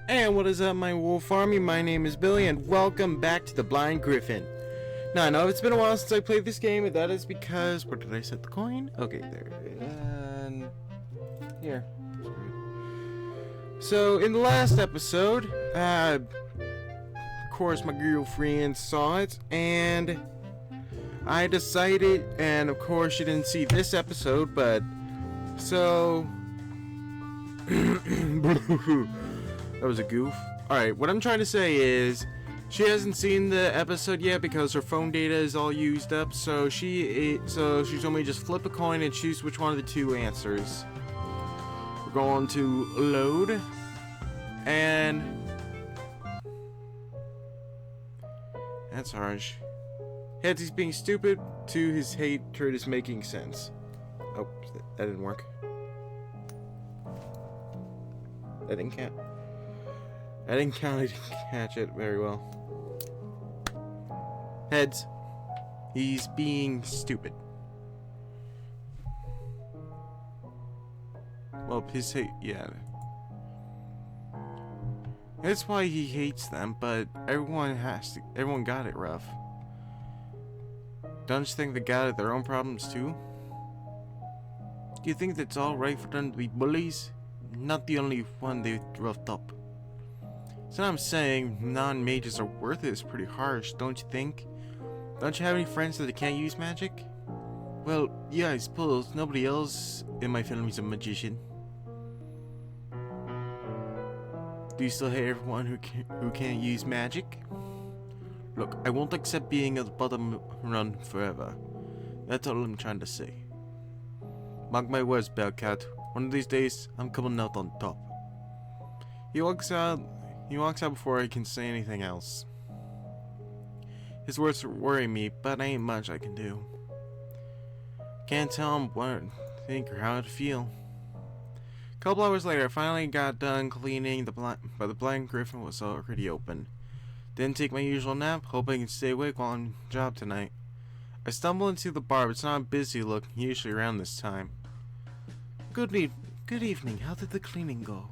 And what is up, my wolf army? My name is Billy, and welcome back to the Blind Griffin. Now, I know it's been a while since I played this game, and that is because... Where did I set the coin? Okay, there. And... here. So, in the last episode, of course, my girlfriend saw it, and I decided, and of course, she didn't see this episode, but... So... That was a goof. Alright, what I'm trying to say is, she hasn't seen the episode yet because her phone data is all used up, so she told me just flip a coin and choose which one of the two answers. We're going to load, and that's harsh. Heads, he's being stupid, to his hatred is making sense. Oh, that didn't work. That didn't count. I didn't catch it very well. Heads. He's being stupid. Well, his hate, yeah. That's why he hates them, but everyone got it rough. Don't you think they got it their own problems too? Do you think that's alright for them to be bullies? Not the only one they roughed up. So I'm saying non-mages are worthless, pretty harsh, don't you think? Don't you have any friends that can't use magic? Well, yeah, I suppose. Nobody else in my family's a magician. Do you still hate everyone who can't use magic? Look, I won't accept being at the bottom run forever. That's all I'm trying to say. Mark my words, Bearcat. One of these days, I'm coming out on top. He walks out before I can say anything else. His words worry me, but ain't much I can do. Can't tell him what to think or how to feel. A couple hours later, I finally got done cleaning but the blind griffin was already open. Didn't take my usual nap, hoping I can stay awake while on job tonight. I stumbled into the bar, but it's not busy looking usually around this time. Good evening. How did the cleaning go?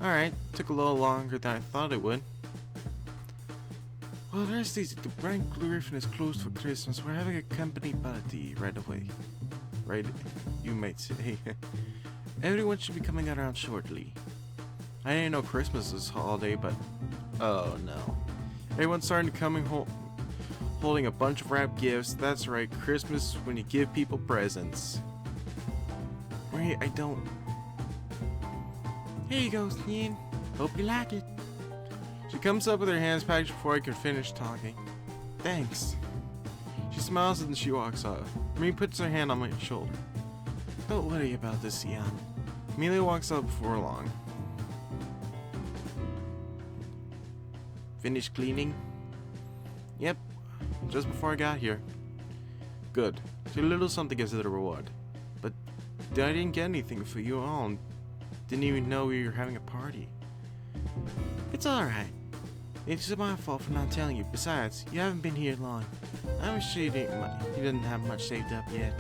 Alright, took a little longer than I thought it would. Well, there's easy. The Blind Griffin is closed for Christmas. We're having a company party right away. Right, you might say. Everyone should be coming around shortly. I didn't know Christmas was a holiday, but... Oh no. Everyone's starting to come holding a bunch of wrapped gifts. That's right, Christmas when you give people presents. Wait, I don't... Here you go, Sneed. Hope you like it. She comes up with her hands packed before I can finish talking. Thanks. She smiles and she walks off. Marie puts her hand on my shoulder. Don't worry about this, Ian. Amelia walks up before long. Finished cleaning? Yep, just before I got here. Good. So a little something as a reward. But I didn't get anything for you all. Didn't even know we were having a party. It's alright. It's my fault for not telling you. Besides, you haven't been here long. I'm sure you didn't have much saved up yet.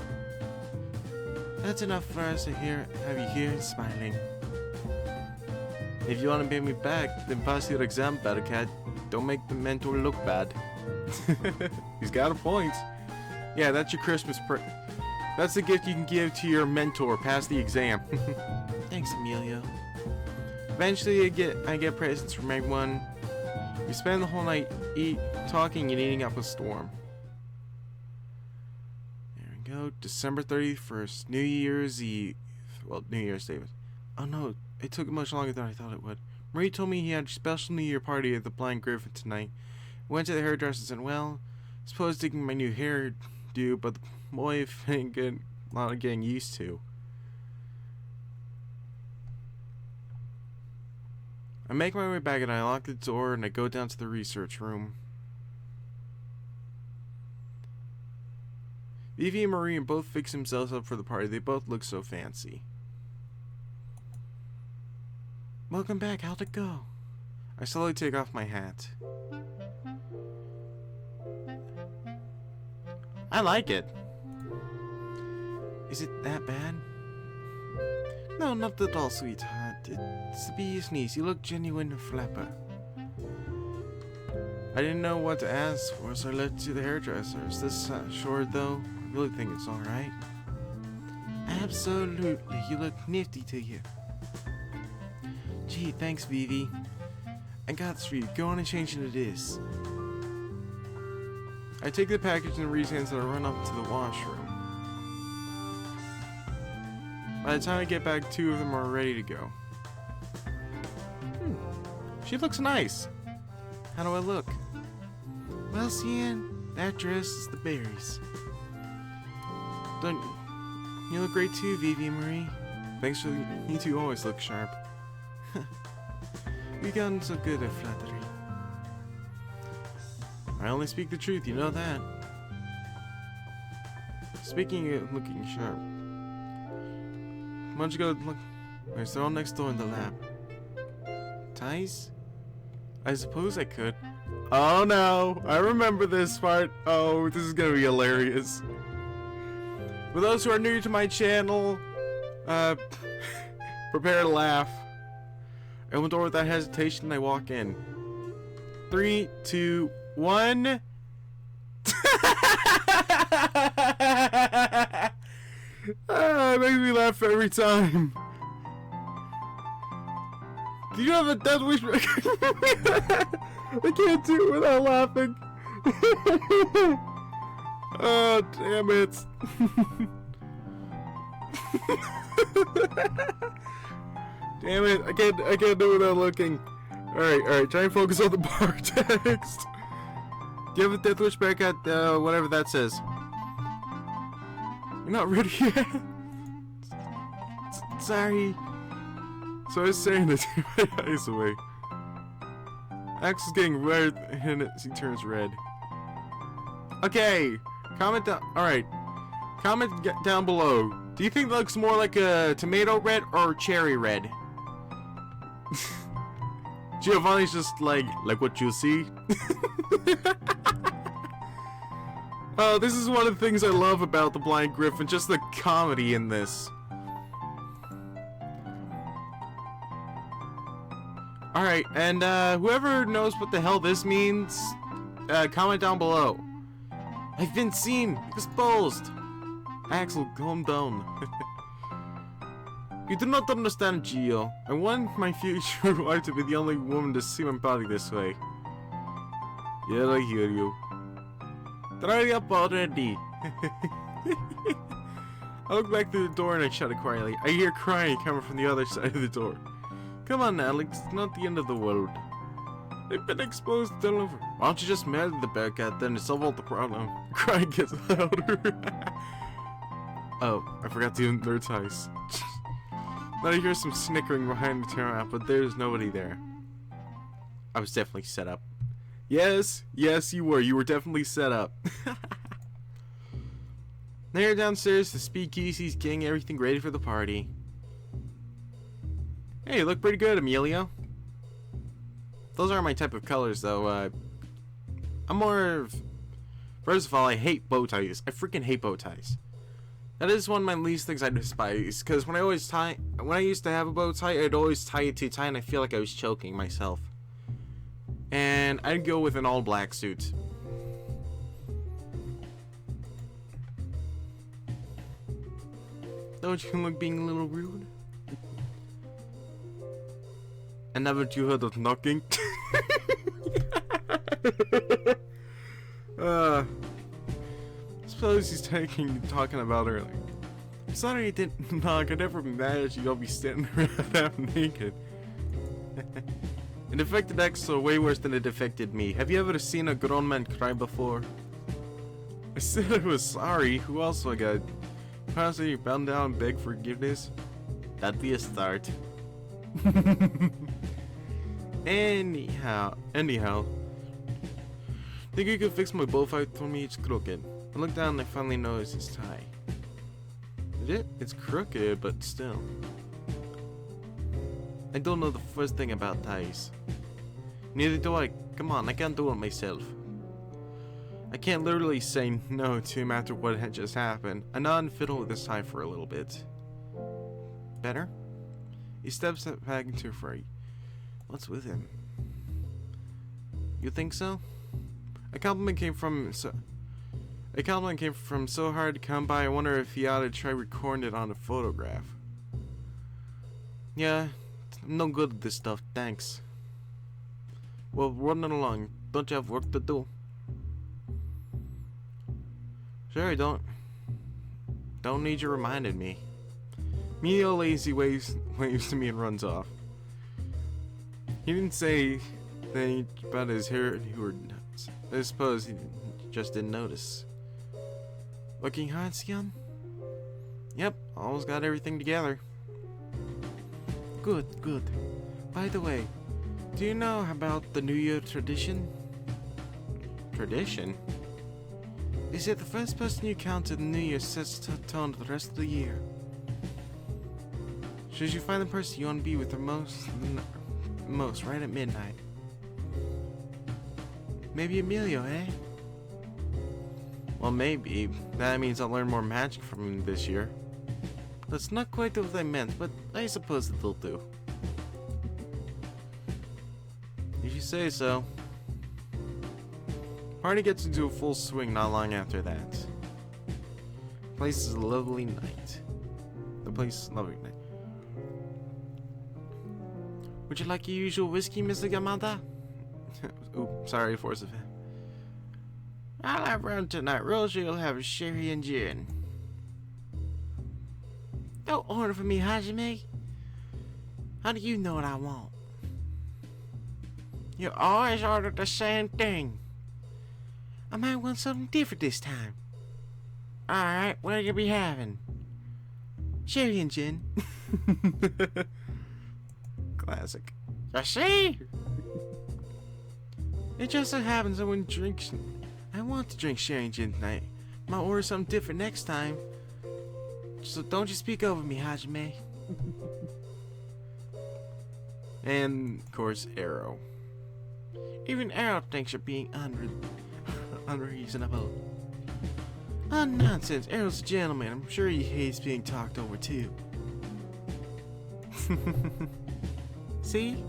That's enough for us to have you here smiling. If you want to pay me back, then pass your exam, Bearcat. Don't make the mentor look bad. He's got a point. Yeah, that's your Christmas That's the gift you can give to your mentor. Pass the exam. Thanks, Emilio. Eventually, I get presents from everyone. We spend the whole night talking and eating up a storm. There we go. December 31st, New Year's Eve. Well, New Year's Day. Oh no, it took much longer than I thought it would. Marie told me he had a special New Year party at the Blind Griffin tonight. Went to the hairdresser and said, well, I suppose taking my new hairdo, but the boy ain't good. A lot of getting used to. I make my way back and I lock the door and I go down to the research room. Vivi and Marie both fix themselves up for the party. They both look so fancy. Welcome back. How'd it go? I slowly take off my hat. I like it. Is it that bad? No, not at all, sweetheart. It's the bee's knees. You look genuine flapper. I didn't know what to ask for, so I led to the hairdresser. Is this short, though? I really think it's alright. Absolutely. You look nifty to you. Gee, thanks, Vivi. I got this for you. Go on and change into this. I take the package and reach hands and I run up to the washroom. By the time I get back, 2 of them are ready to go. She looks nice. How do I look? Well, Cian, that dress is the berries. Don't you look great too, Vivi and Marie? Thanks for you two always look sharp. We've gotten so good at flattery. I only speak the truth, you know that. Speaking of looking sharp, why don't you go look? They're all next door in the lab. Ties? I suppose I could. Oh no, I remember this part. Oh, this is gonna be hilarious. For those who are new to my channel, prepare to laugh. I open the door without hesitation and I walk in. 3, 2, 1. It makes me laugh every time. Do you have a death wish? I can't do it without laughing. Oh, damn it. Damn it, I can't do it without looking. Alright, try and focus on the bar text. Do you have a death wish back at whatever that says? You're not ready yet? Sorry. So I was saying to take my eyes away. Axe is getting red and he turns red. Okay, comment down. Alright, comment down below. Do you think it looks more like a tomato red or cherry red? Giovanni's just like what you see. Oh, this is one of the things I love about The Blind Griffin, just the comedy in this. Alright, and whoever knows what the hell this means, comment down below. I've been seen, exposed. Axel, calm down. You do not understand, Gio. I want my future wife to be the only woman to see my body this way. Yeah, I hear you. Try up already. I look back through the door and I shut it quietly. I hear crying coming from the other side of the door. Come on, Alex. It's not the end of the world. They've been exposed all over. Why don't you just marry the bear cat then to solve all the problem? Crying gets louder. Oh, I forgot to do their ties. Then I hear some snickering behind the turnaround, but there's nobody there. I was definitely set up. Yes, you were. You were definitely set up. They're downstairs, the speakeasy's getting everything ready for the party. Hey, you look pretty good, Emilio. Those aren't my type of colors, though. I'm more of... First of all, I hate bow ties. I freaking hate bow ties. That is one of my least things I despise, because when I used to have a bow tie, I'd always tie it too tight and I feel like I was choking myself. And I'd go with an all black suit. Don't you look being a little rude? And haven't you heard of knocking? Suppose he's talking about earlier. I'm sorry he didn't knock. I'd never imagined you'll be standing around half naked. It affected Axel way worse than it affected me. Have you ever seen a grown man cry before? I said I was sorry. Who else I got? Constantly bound down and beg forgiveness? That'd be a start. Anyhow. Think you could fix my bullfight for me? It's crooked. I look down and I finally notice his tie. It's crooked, but still. I don't know the first thing about ties. Neither do I. Come on, I can't do it myself. I can't literally say no to him after what had just happened. I nod and fiddle with his tie for a little bit. Better? He steps back into a fray. What's with him? You think so? A compliment came from so hard to come by. I wonder if he ought to try recording it on a photograph. Yeah, I'm no good at this stuff, thanks. Well, running along. Don't you have work to do? Sure, don't need you reminding me. Mio lazy waves to me and runs off. He didn't say anything about his hair and he were nuts. I suppose he just didn't notice. Looking hot, Sion? Yep, almost got everything together. Good, good. By the way, do you know about the New Year tradition? Tradition? Is it the first person you count in the New Year sets the tone for the rest of the year? Should you find the person you want to be with the most right at midnight? Maybe Emilio, eh? Well, maybe. That means I'll learn more magic from him this year. That's not quite what I meant, but I suppose it'll do. If you say so. Party gets into a full swing not long after that. The place is a lovely night. Would you like your usual whiskey, Mr. Yamada? Ooh, sorry, force of it. I'll have rum tonight. Rosie will have a sherry and gin. Don't order for me, Hajime. How do you know what I want? You always order the same thing. I might want something different this time. Alright, what'll you be having? Sherry and gin. Classic. You see? It just so happens that when drinks... I want to drink sherry and gin tonight. Might order something different next time. So don't you speak over me, Hajime. And, of course, Arrow. Even Arrow thinks you're being unreasonable. Oh, nonsense. Arrow's a gentleman. I'm sure he hates being talked over, too. See?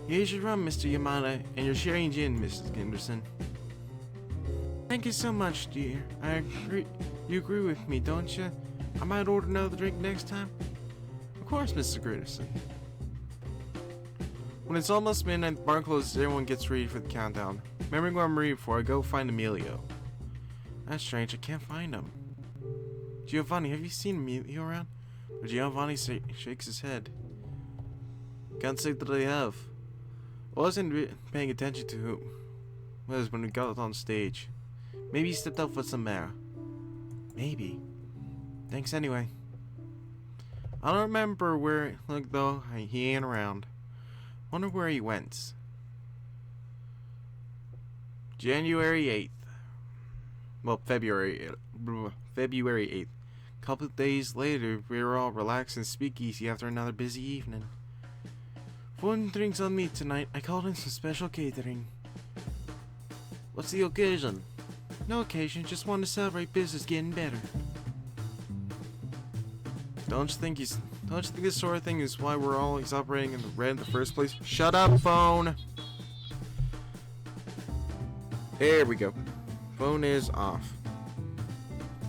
Here's your rum, Mr. Yamada, and your sherry and gin, Mrs. Ginderson. Thank you so much, dear. I agree. You agree with me, don't you? I might order another drink next time. Of course, Mr. Ginderson. When it's almost midnight, the bar closes, everyone gets ready for the countdown. Remembering where I'm ready before I go find Emilio. That's strange, I can't find him. Giovanni, have you seen Emilio around? But Giovanni shakes his head. Can't say that I have. I wasn't paying attention to who was when we got on stage. Maybe he stepped out for some air. Maybe. Thanks anyway. I don't remember where it looked though. He ain't around. Wonder where he went. January 8th. Well, February 8th. Couple of days later, we were all relaxed and speakeasy after another busy evening. Food and drinks on me tonight. I called in some special catering. What's the occasion? No occasion, just want to celebrate business getting better. Don't you think this sort of thing is why we're always operating in the red in the first place? Shut up, phone! There we go. Phone is off.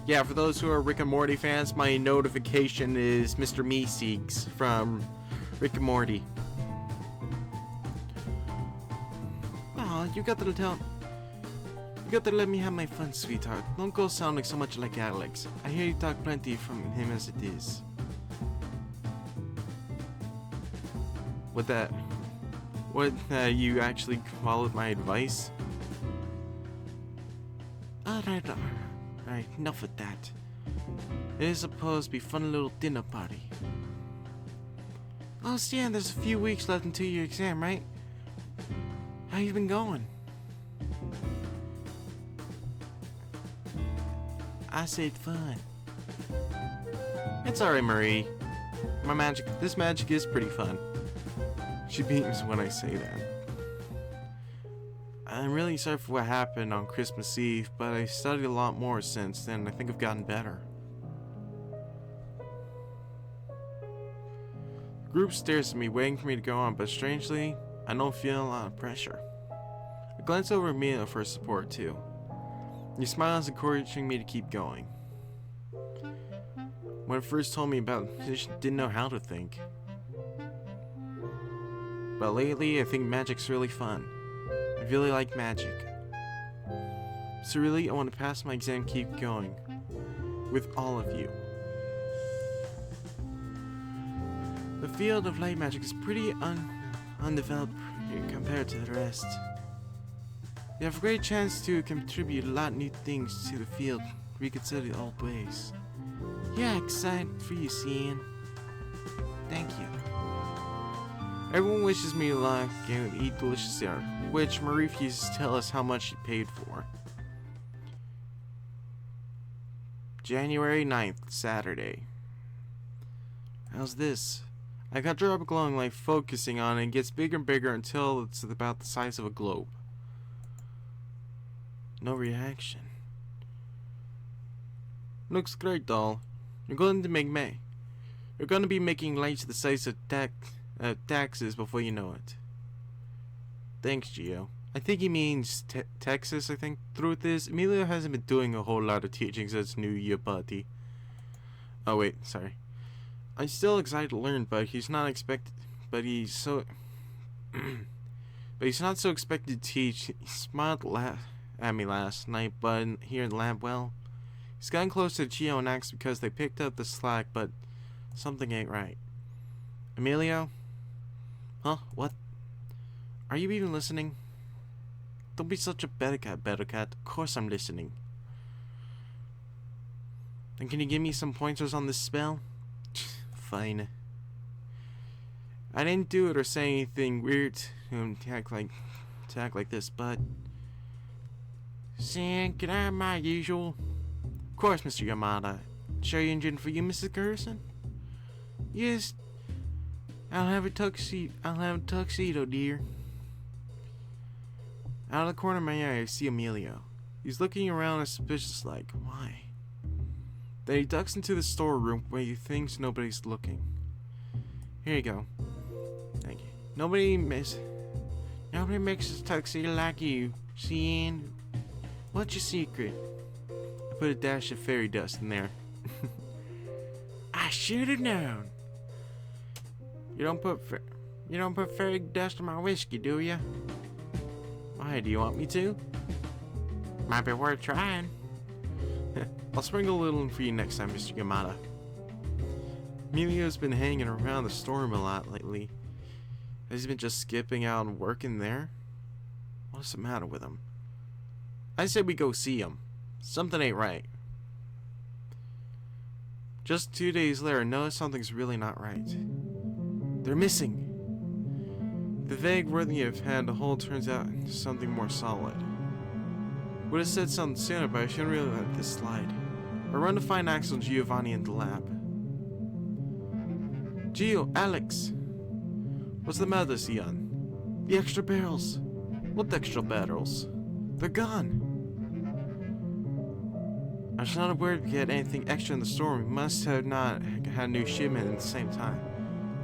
Yeah, for those who are Rick and Morty fans, my notification is Mr. Meeseeks from Rick and Morty. Aw, you got to let me have my fun, sweetheart. Don't go sounding so much like Alex. I hear you talk plenty from him as it is. You actually followed my advice? Alright, enough of that. It is supposed to be a fun little dinner party. Oh, Stan, there's a few weeks left until your exam, right? How you been going? I said fun. It's alright, Marie. This magic is pretty fun. She beams when I say that. I'm really sorry for what happened on Christmas Eve, but I studied a lot more since then. I think I've gotten better. group stares at me, waiting for me to go on, but strangely, I don't feel a lot of pressure. I glance over at Mila for support too. He smiles, encouraging me to keep going. When it first told me about it, she didn't know how to think. But lately, I think magic's really fun. I really like magic. So really, I want to pass my exam, keep going. With all of you. The field of light magic is pretty undeveloped compared to the rest. You have a great chance to contribute a lot of new things to the field, reconsider the old ways. Yeah, excited for you, Cian. Thank you. Everyone wishes me luck and eat delicious dinner, which Marie refuses to tell us how much she paid for. January 9th, Saturday. How's this? I got drop glowing light focusing on it and gets bigger and bigger until it's about the size of a globe. No reaction. Looks great, doll. You're going to be making lights the size of taxes before you know it. Thanks, Gio. I think he means Texas, I think. Truth is, Emilio hasn't been doing a whole lot of teaching since New Year party. Oh wait, sorry. I'm still excited to learn, but he's not expected. But he's not so expected to teach. He smiled at me last night, but here in the lab, well, he's gotten close to Gio and Axe because they picked up the slack, but something ain't right. Emilio? Huh? What? Are you even listening? Don't be such a better cat. Of course I'm listening. And can you give me some pointers on this spell? Fine. I didn't do it or say anything weird to act like this, but... Sam, can I have my usual? Of course, Mr. Yamada. Cherry engine for you, Mrs. Gerson? Yes. I'll have a tuxedo, dear. Out of the corner of my eye, I see Emilio. He's looking around suspicious like, why? Then he ducks into the storeroom where he thinks nobody's looking. Here you go. Thank you. Nobody makes a tuxedo like you. Seeing? What's your secret? I put a dash of fairy dust in there. I should have known. You don't put fairy dust in my whiskey, do you? Why, do you want me to? Might be worth trying. I'll sprinkle a little in for you next time, Mr. Yamada. Emilio's been hanging around the storeroom a lot lately. Has he been just skipping out and working there? What's the matter with him? I said we go see him. Something ain't right. Just 2 days later, I notice something's really not right. They're missing. The vague word you've had the whole turns out into something more solid. Would have said something sooner, but I shouldn't really let this slide. I run to find Axel and Giovanni in the lab. Gio, Alex! What's the matter, Cian? The extra barrels. What extra barrels? They're gone. I was not aware we had anything extra in the store. We must have not had a new shipment at the same time.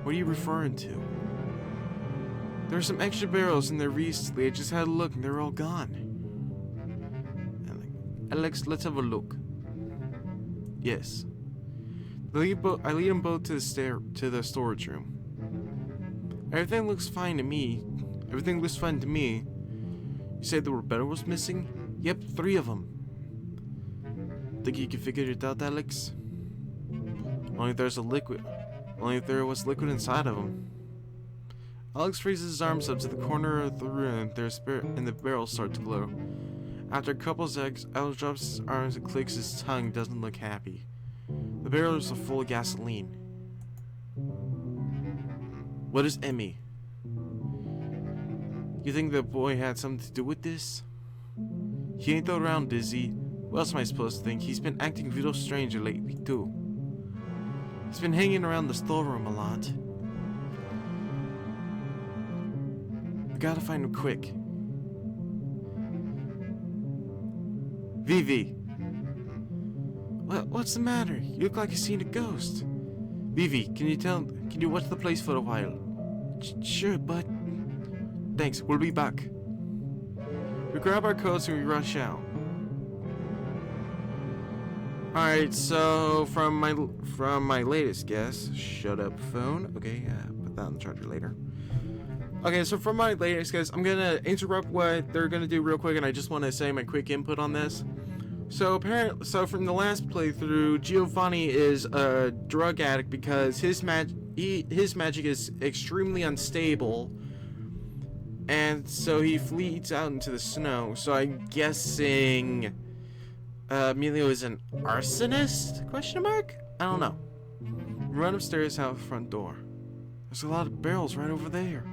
What are you referring to? There are some extra barrels in there recently. I just had a look and they're all gone. Alex, let's have a look. Yes. I lead them both to the storage room. Everything looks fine to me. You said there were barrels missing? Yep, 3 of them. Think you can figure it out, Alex? Only if there was liquid inside of them. Alex raises his arms up to the corner of the room and the barrels start to glow. After a couple of seconds, Alex drops his arms and clicks his tongue, doesn't look happy. The barrels are full of gasoline. What is Emmy? You think the boy had something to do with this? He ain't thrown around dizzy. What else am I supposed to think? He's been acting real strange lately, too. He's been hanging around the storeroom a lot. We gotta find him quick. Vivi! What's the matter? You look like you've seen a ghost. Vivi, can you tell Can you watch the place for a while? Sure, but... Thanks, we'll be back. We grab our coats and we rush out. Alright, so from my latest guess, shut up phone. Okay, put that on the charger later. Okay, so from my latest guess, I'm gonna interrupt what they're gonna do real quick, and I just want to say my quick input on this. So from the last playthrough, Giovanni is a drug addict because his magic is extremely unstable, and so he flees out into the snow. So I'm guessing Emilio is an arsonist? Question mark? I don't know. Run upstairs out the front door. There's a lot of barrels right over there.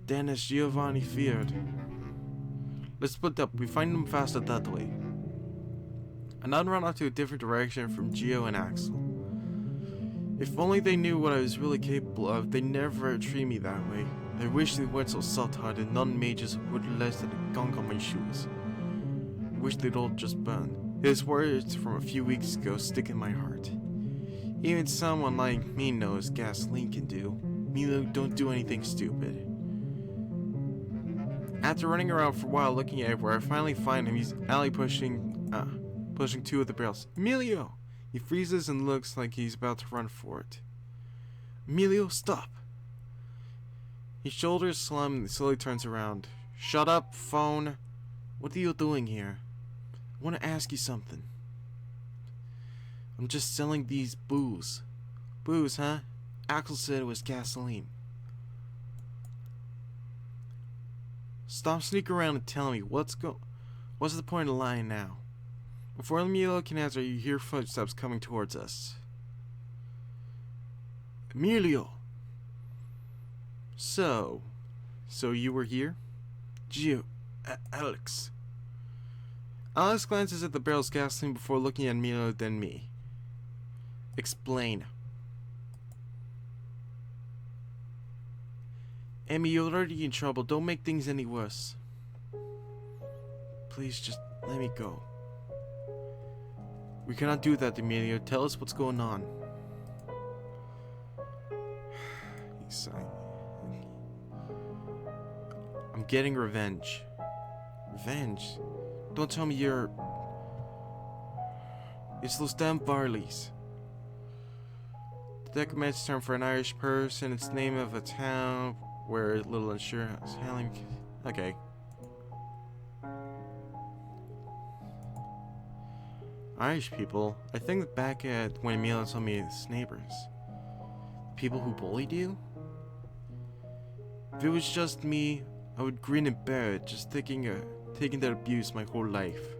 Then as Giovanni feared. Let's split up. We find them faster that way. And then run off to a different direction from Gio and Axel. If only they knew what I was really capable of, they'd never treat me that way. I wish they weren't so soft-hearted, non-mages would less than a gunk on my shoes. I wish they'd all just burn. His words from a few weeks ago stick in my heart. Even someone like me knows gasoline can do. Milo, don't do anything stupid. After running around for a while looking everywhere, I finally find him. He's alley pushing two of the barrels. Emilio! He freezes and looks like he's about to run for it. Emilio, stop! His shoulders slump and slowly turns around. Shut up, phone. What are you doing here? I want to ask you something. I'm just selling these booze. Booze, huh? Axel said it was gasoline. Stop sneaking around and tell me what's the point of lying now? Before Emilio can answer, you hear footsteps coming towards us. Emilio! So you were here? Gio, Alex. Alex glances at the barrel's gasoline before looking at Emilio, then me. Explain. Emmy, you're already in trouble. Don't make things any worse. Please just let me go. We cannot do that, Emilio. Tell us what's going on. He's sighing. I'm getting revenge. Revenge? Don't tell me you're... It's those damn Barleys. The document's term for an Irish person. It's the name of a town where little insurance handling... Okay. Irish people? I think back at when Emilio told me his neighbors. People who bullied you? If it was just me, I would grin and bear it, just taking that abuse my whole life.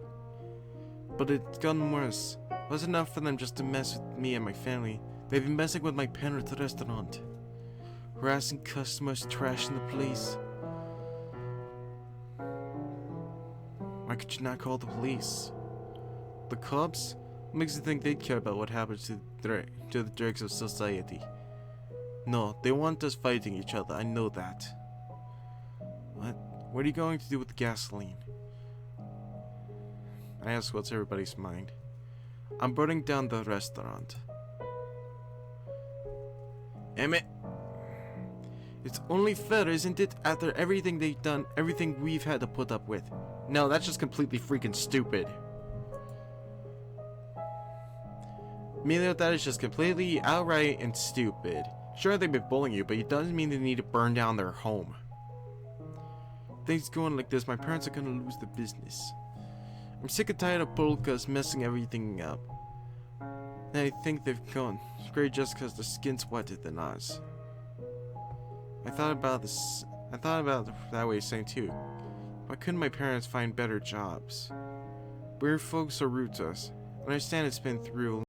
But it's gotten worse. It wasn't enough for them just to mess with me and my family. They've been messing with my Penrith restaurant. Harassing customers, trashing the place. Why could you not call the police? The cops? What makes you think they'd care about what happens to the dregs of society? No, they want us fighting each other, I know that. What? What are you going to do with the gasoline? I ask what's everybody's mind. I'm burning down the restaurant. Emmett! It's only fair, isn't it? After everything they've done, everything we've had to put up with. No, that's just completely freaking stupid. Emilio, that is just completely outright and stupid. Sure, they've been bullying you, but it doesn't mean they need to burn down their home. Things going like this, my parents are gonna lose the business. I'm sick and tired of polkas messing everything up. And I think they've gone straight just because the skin's whiter than ours. I thought about it that way same too. Why couldn't my parents find better jobs? Weird folks are rude to us. I understand it's been through